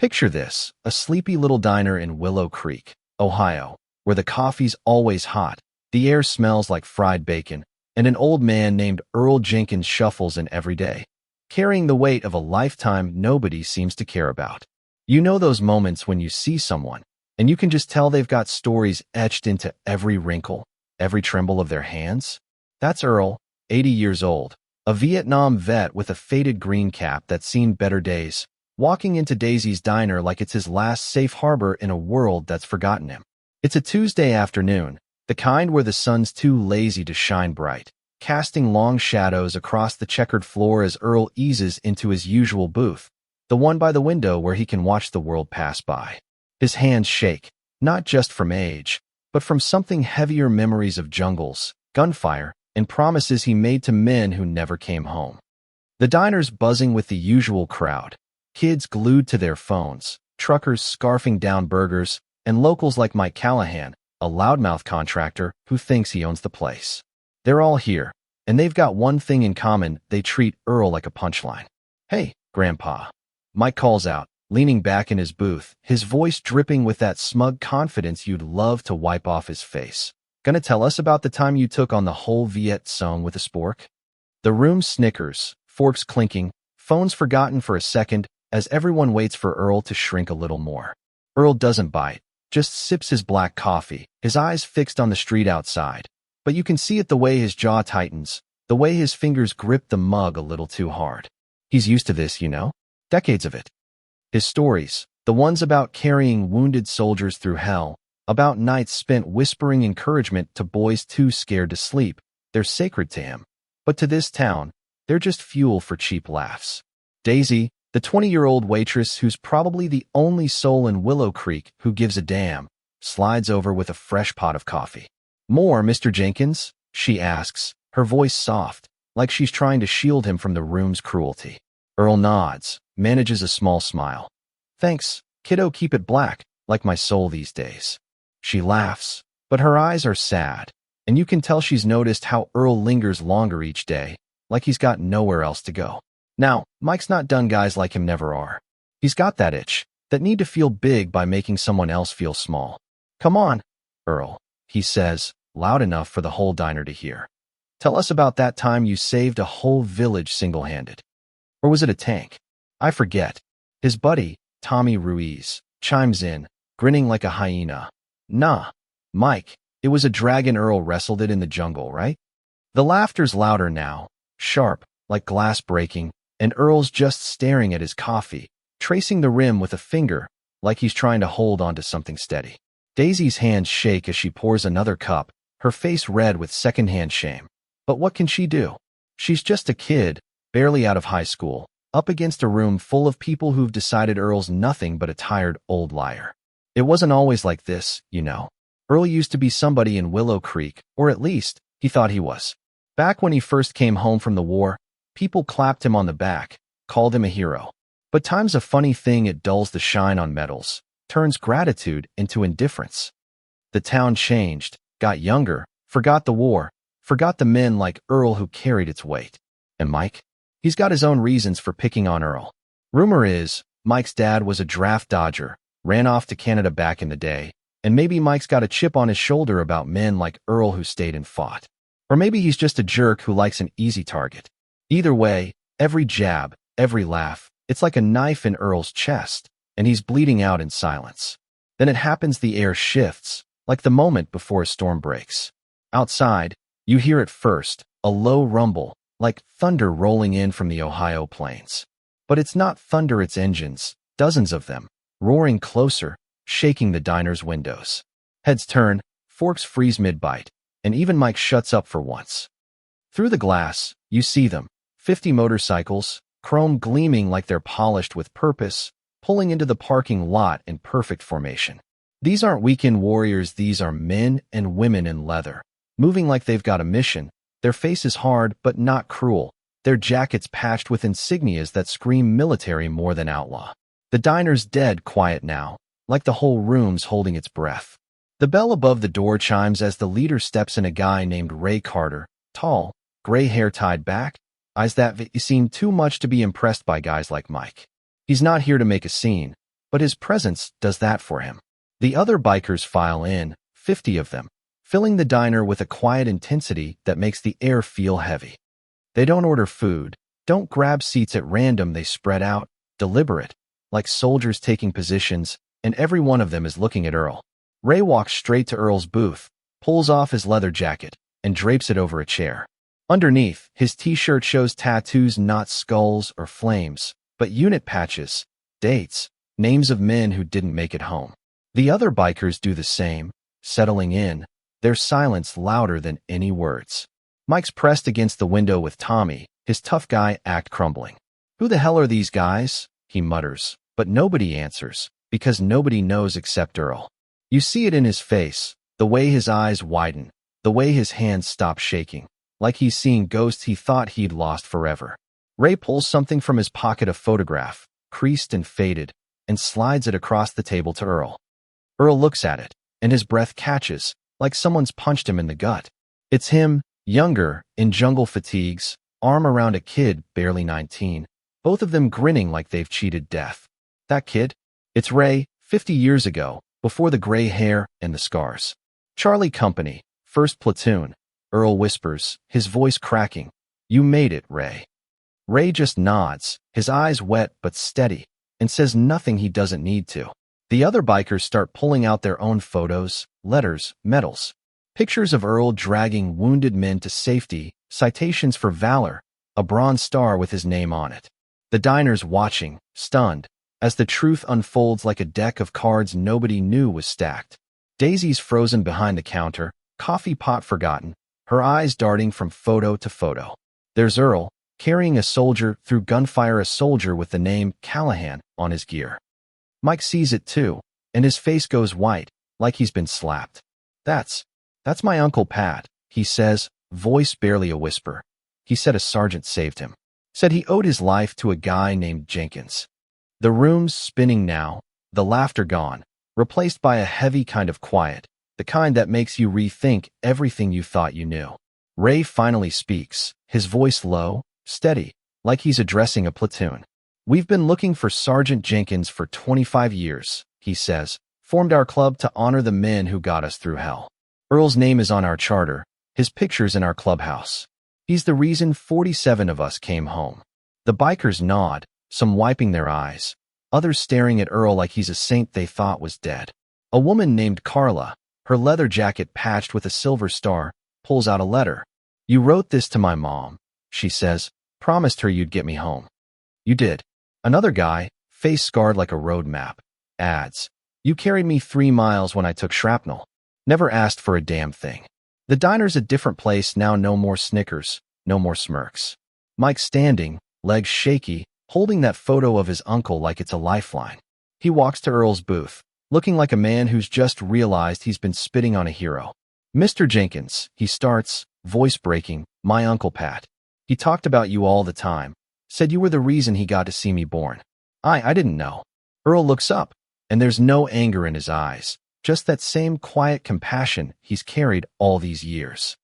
Picture this, a sleepy little diner in Willow Creek, Ohio, where the coffee's always hot, the air smells like fried bacon, and an old man named Earl Jenkins shuffles in every day, carrying the weight of a lifetime nobody seems to care about. You know those moments when you see someone, and you can just tell they've got stories etched into every wrinkle, every tremble of their hands? That's Earl, 80 years old, a Vietnam vet with a faded green cap that's seen better days, walking into Daisy's diner like it's his last safe harbor in a world that's forgotten him. It's a Tuesday afternoon, the kind where the sun's too lazy to shine bright, casting long shadows across the checkered floor as Earl eases into his usual booth, the one by the window where he can watch the world pass by. His hands shake, not just from age, but from something heavier, memories of jungles, gunfire, and promises he made to men who never came home. The diner's buzzing with the usual crowd, kids glued to their phones, truckers scarfing down burgers, and locals like Mike Callahan, a loudmouth contractor who thinks he owns the place. They're all here, and they've got one thing in common: they treat Earl like a punchline. "Hey, Grandpa," Mike calls out, leaning back in his booth, his voice dripping with that smug confidence you'd love to wipe off his face. "Gonna tell us about the time you took on the whole Viet Song with a spork?" The room snickers, forks clinking, phones forgotten for a second, as everyone waits for Earl to shrink a little more. Earl doesn't bite, just sips his black coffee, his eyes fixed on the street outside. But you can see it the way his jaw tightens, the way his fingers grip the mug a little too hard. He's used to this, decades of it. His stories, the ones about carrying wounded soldiers through hell, about nights spent whispering encouragement to boys too scared to sleep, they're sacred to him. But to this town, they're just fuel for cheap laughs. Daisy, the 20-year-old waitress who's probably the only soul in Willow Creek who gives a damn, slides over with a fresh pot of coffee. "More, Mr. Jenkins?" she asks, her voice soft, like she's trying to shield him from the room's cruelty. Earl nods, manages a small smile. "Thanks, kiddo, keep it black, like my soul these days." She laughs, but her eyes are sad, and you can tell she's noticed how Earl lingers longer each day, like he's got nowhere else to go. Now, Mike's not done. Guys like him never are. He's got that itch, that need to feel big by making someone else feel small. "Come on, Earl," he says, loud enough for the whole diner to hear. "Tell us about that time you saved a whole village single-handed. Or was it a tank? I forget." His buddy, Tommy Ruiz, chimes in, grinning like a hyena. "Nah, Mike, it was a dragon. Earl wrestled it in the jungle, right?" The laughter's louder now, sharp, like glass breaking, and Earl's just staring at his coffee, tracing the rim with a finger, like he's trying to hold onto something steady. Daisy's hands shake as she pours another cup, her face red with secondhand shame. But what can she do? She's just a kid, barely out of high school, up against a room full of people who've decided Earl's nothing but a tired old liar. It wasn't always like this, Earl used to be somebody in Willow Creek, or at least, he thought he was. Back when he first came home from the war, people clapped him on the back, called him a hero. But time's a funny thing. It dulls the shine on medals, turns gratitude into indifference. The town changed, got younger, forgot the war, forgot the men like Earl who carried its weight. And Mike? He's got his own reasons for picking on Earl. Rumor is, Mike's dad was a draft dodger, ran off to Canada back in the day, and maybe Mike's got a chip on his shoulder about men like Earl who stayed and fought. Or maybe he's just a jerk who likes an easy target. Either way, every jab, every laugh, it's like a knife in Earl's chest, and he's bleeding out in silence. Then it happens. The air shifts, like the moment before a storm breaks. Outside, you hear it first, a low rumble, like thunder rolling in from the Ohio plains. But it's not thunder, it's engines, dozens of them, roaring closer, shaking the diner's windows. Heads turn, forks freeze mid-bite, and even Mike shuts up for once. Through the glass, you see them, 50 motorcycles, chrome gleaming like they're polished with purpose, pulling into the parking lot in perfect formation. These aren't weekend warriors, these are men and women in leather, moving like they've got a mission, their faces hard but not cruel, their jackets patched with insignias that scream military more than outlaw. The diner's dead quiet now, like the whole room's holding its breath. The bell above the door chimes as the leader steps in, a guy named Ray Carter, tall, gray hair tied back, eyes that seem too much to be impressed by guys like Mike. He's not here to make a scene, but his presence does that for him. The other bikers file in, 50 of them, filling the diner with a quiet intensity that makes the air feel heavy. They don't order food, don't grab seats at random, they spread out, deliberate, like soldiers taking positions, and every one of them is looking at Earl. Ray walks straight to Earl's booth, pulls off his leather jacket, and drapes it over a chair. Underneath, his t-shirt shows tattoos, not skulls or flames, but unit patches, dates, names of men who didn't make it home. The other bikers do the same, settling in, their silence louder than any words. Mike's pressed against the window with Tommy, his tough guy act crumbling. "Who the hell are these guys?" he mutters, but nobody answers, because nobody knows except Earl. You see it in his face, the way his eyes widen, the way his hands stop shaking, like he's seeing ghosts he thought he'd lost forever. Ray pulls something from his pocket, a photograph, creased and faded, and slides it across the table to Earl. Earl looks at it, and his breath catches, like someone's punched him in the gut. It's him, younger, in jungle fatigues, arm around a kid, barely 19, both of them grinning like they've cheated death. That kid? It's Ray, 50 years ago, before the gray hair and the scars. "Charlie Company, 1st Platoon," Earl whispers, his voice cracking. "You made it, Ray." Ray just nods, his eyes wet but steady, and says nothing he doesn't need to. The other bikers start pulling out their own photos, letters, medals. Pictures of Earl dragging wounded men to safety, citations for valor, a bronze star with his name on it. The diner's watching, stunned, as the truth unfolds like a deck of cards nobody knew was stacked. Daisy's frozen behind the counter, coffee pot forgotten, her eyes darting from photo to photo. There's Earl, carrying a soldier through gunfire, a soldier with the name Callahan on his gear. Mike sees it too, and his face goes white, like he's been slapped. That's my Uncle Pat," he says, voice barely a whisper. "He said a sergeant saved him. Said he owed his life to a guy named Jenkins." The room's spinning now, the laughter gone, replaced by a heavy kind of quiet, the kind that makes you rethink everything you thought you knew. Ray finally speaks, his voice low, steady, like he's addressing a platoon. "We've been looking for Sergeant Jenkins for 25 years, he says, "formed our club to honor the men who got us through hell. Earl's name is on our charter, his picture's in our clubhouse. He's the reason 47 of us came home." The bikers nod, some wiping their eyes, others staring at Earl like he's a saint they thought was dead. A woman named Carla, her leather jacket patched with a silver star, pulls out a letter. "You wrote this to my mom," she says, "promised her you'd get me home. You did." Another guy, face scarred like a road map, adds, "You carried me 3 miles when I took shrapnel. Never asked for a damn thing." The diner's a different place now, no more snickers, no more smirks. Mike's standing, legs shaky, holding that photo of his uncle like it's a lifeline. He walks to Earl's booth, looking like a man who's just realized he's been spitting on a hero. "Mr. Jenkins," he starts, voice breaking, "my Uncle Pat. He talked about you all the time. Said you were the reason he got to see me born. I didn't know." Earl looks up, and there's no anger in his eyes, just that same quiet compassion he's carried all these years.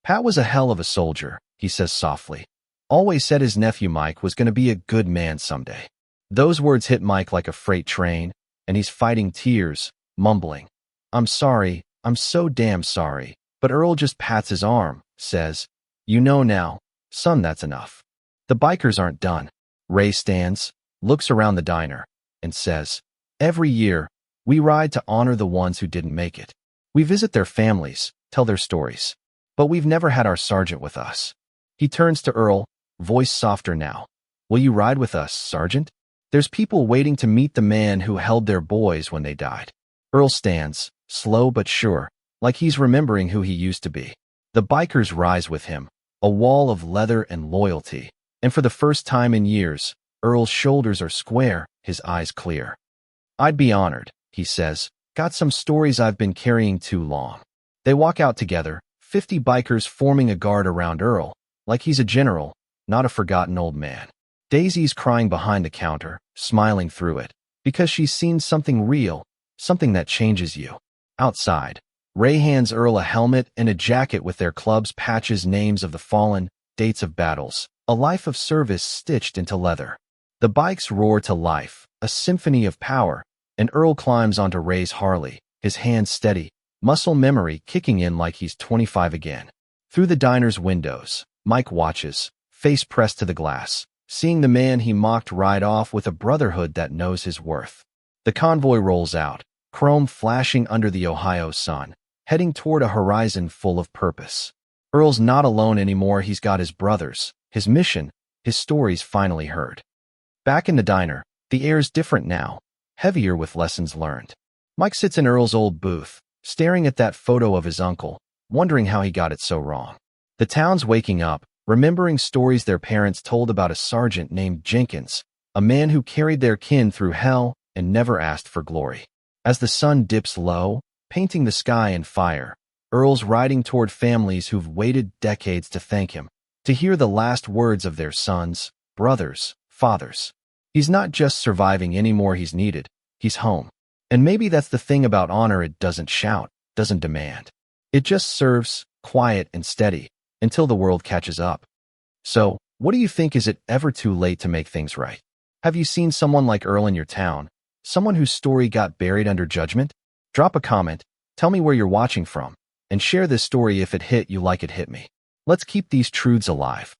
"Pat was a hell of a soldier," he says softly. "Always said his nephew Mike was going to be a good man someday." Those words hit Mike like a freight train, and he's fighting tears, mumbling, "I'm sorry, I'm so damn sorry." But Earl just pats his arm, says, "You know now, son, that's enough." The bikers aren't done. Ray stands, looks around the diner, and says, "Every year, we ride to honor the ones who didn't make it. We visit their families, tell their stories. But we've never had our sergeant with us." He turns to Earl, voice softer now. "Will you ride with us, Sergeant? There's people waiting to meet the man who held their boys when they died." Earl stands, slow but sure, like he's remembering who he used to be. The bikers rise with him, a wall of leather and loyalty. And for the first time in years, Earl's shoulders are square, his eyes clear. "I'd be honored," he says. "Got some stories I've been carrying too long." They walk out together, 50 bikers forming a guard around Earl, like he's a general, not a forgotten old man. Daisy's crying behind the counter, smiling through it, because she's seen something real, something that changes you. Outside, Ray hands Earl a helmet and a jacket with their club's patches, names of the fallen, dates of battles, a life of service stitched into leather. The bikes roar to life, a symphony of power, and Earl climbs onto Ray's Harley, his hands steady, muscle memory kicking in like he's 25 again. Through the diner's windows, Mike watches, face pressed to the glass, seeing the man he mocked ride off with a brotherhood that knows his worth. The convoy rolls out, chrome flashing under the Ohio sun, heading toward a horizon full of purpose. Earl's not alone anymore. He's got his brothers, his mission, his stories finally heard. Back in the diner, the air's different now, heavier with lessons learned. Mike sits in Earl's old booth, staring at that photo of his uncle, wondering how he got it so wrong. The town's waking up, remembering stories their parents told about a sergeant named Jenkins, a man who carried their kin through hell and never asked for glory. As the sun dips low, painting the sky in fire, Earl's riding toward families who've waited decades to thank him, to hear the last words of their sons, brothers, fathers. He's not just surviving anymore, he's needed. He's home. And maybe that's the thing about honor: it doesn't shout, doesn't demand. It just serves, quiet and steady, until the world catches up. So, what do you think? Is it ever too late to make things right? Have you seen someone like Earl in your town? Someone whose story got buried under judgment? Drop a comment, tell me where you're watching from, and share this story if it hit you like it hit me. Let's keep these truths alive.